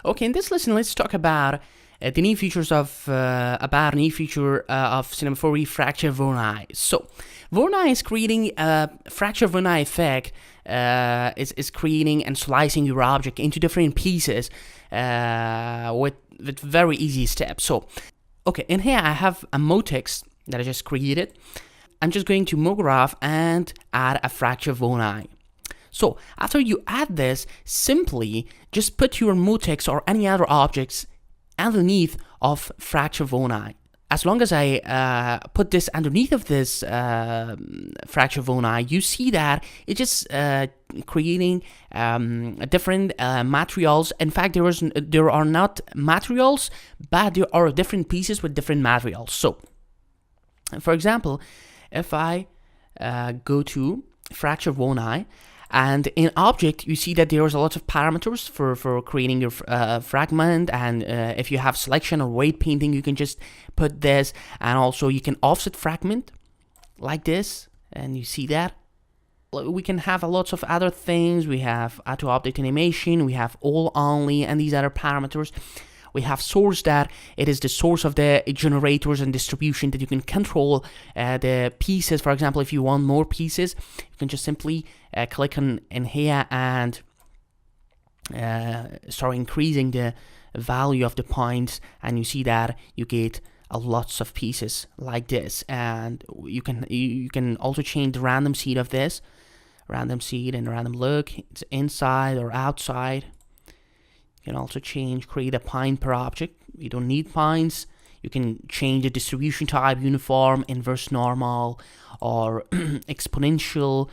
Okay, in this lesson, let's talk about the new features of about a new feature of Cinema 4D fracture Voronoi. So, Voronoi is creating a fracture Voronoi effect. Is creating and slicing your object into different pieces with very easy steps. So, okay, in here I have a motex that I just created. I'm just going to MoGraph and add a fracture Voronoi. So after you add this, simply just put your motex or any other objects underneath of fracture Voronoi. As long as I put this underneath of this fracture Voronoi, you see that it's just creating different materials. In fact, there are not materials, but there are different pieces with different materials. So, for example, if I go to fracture Voronoi, and in object, you see that there's a lot of parameters for creating your fragment. And if you have selection or weight painting, you can just put this. And also you can offset fragment like this. And you see that. We can have a lot of other things. We have auto object animation. We have all only and these other parameters. We have source, that it is the source of the generators and distribution that you can control the pieces. For example, if you want more pieces, you can just simply click in here and start increasing the value of the points, and you see that you get lots of pieces like this. And you can also change the random seed of this, random seed and random look. It's inside or outside. You can also create a point per object. You don't need points. You can change the distribution type, uniform, inverse normal, or exponential,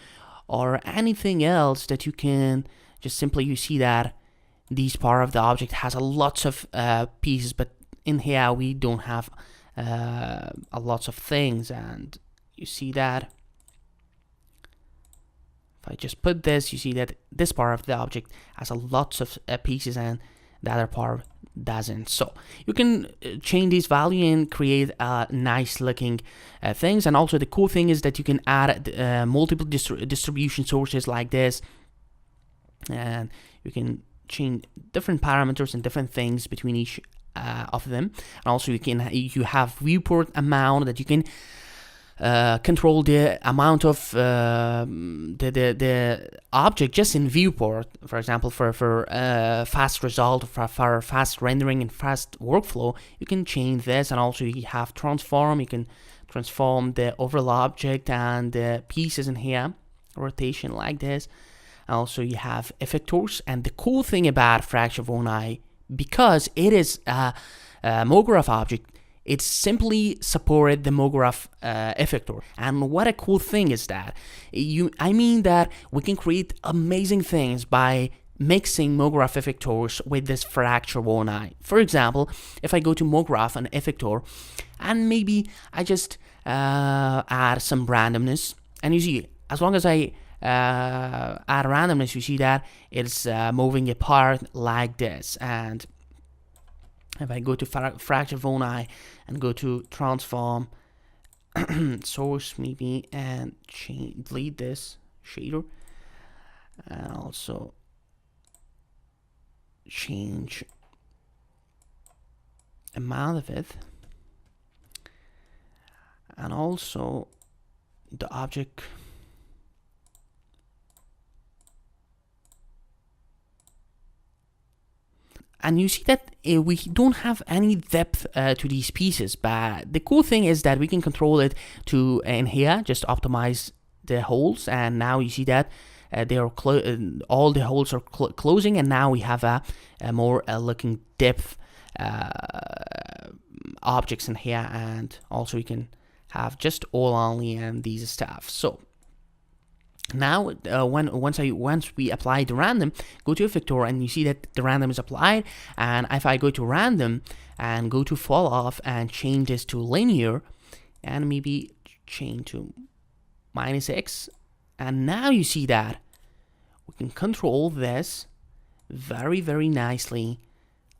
or anything else that you can just simply, you see that this part of the object has a lots of pieces, but in here we don't have a lots of things, and you see that. If I just put this, you see that this part of the object has a lots of pieces and the other part doesn't. So you can change this value and create nice looking things. And also the cool thing is that you can add multiple distribution sources like this, and you can change different parameters and different things between each of them. And also you have viewport amount that you can control the amount of the object just in viewport. For example, for fast result, for fast rendering and fast workflow, you can change this. And also you have transform. You can transform the overall object and the pieces in here, rotation like this. And also you have effectors. And the cool thing about fracture Voronoi, because it is a MoGraph object, it simply supported the MoGraph effector. And what a cool thing is that. I mean that we can create amazing things by mixing MoGraph effectors with this fracture Voronoi. For example, if I go to MoGraph and effector, and maybe I just add some randomness, and you see, as long as I add randomness, you see that it's moving apart like this. And if I go to fracture Voronoi and go to transform source maybe, and delete this shader, and also change amount of it, and also the object, and you see that we don't have any depth to these pieces. But the cool thing is that we can control it to in here, just optimize the holes. And now you see that they are all the holes are closing, and now we have a more looking depth objects in here. And also you can have just all only and these stuff. So now, once we apply the random, go to effector, and you see that the random is applied. And if I go to random and go to fall off and change this to linear, and maybe change to -x, and now you see that we can control this very, very nicely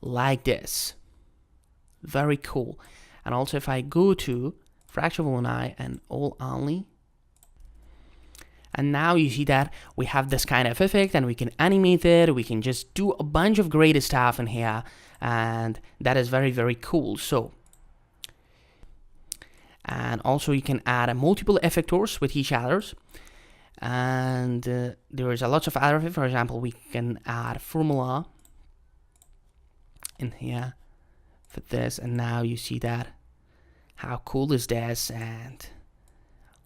like this. Very cool. And also if I go to fracture Voronoi and all only, And now you see that we have this kind of effect, and we can animate it. We can just do a bunch of great stuff in here, and that is very, very cool. So, and also you can add multiple effectors with each others. And there is a lot of other. For example, we can add formula in here for this, and now you see that how cool is this, and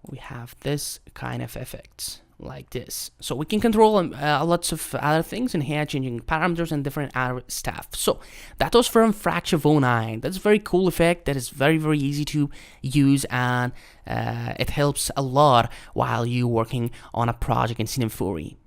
we have this kind of effects like this. So we can control lots of other things in here, changing parameters and different other stuff. So that was from Fracture09. That's a very cool effect that is very, very easy to use, and it helps a lot while you're working on a project in Cinema 4e.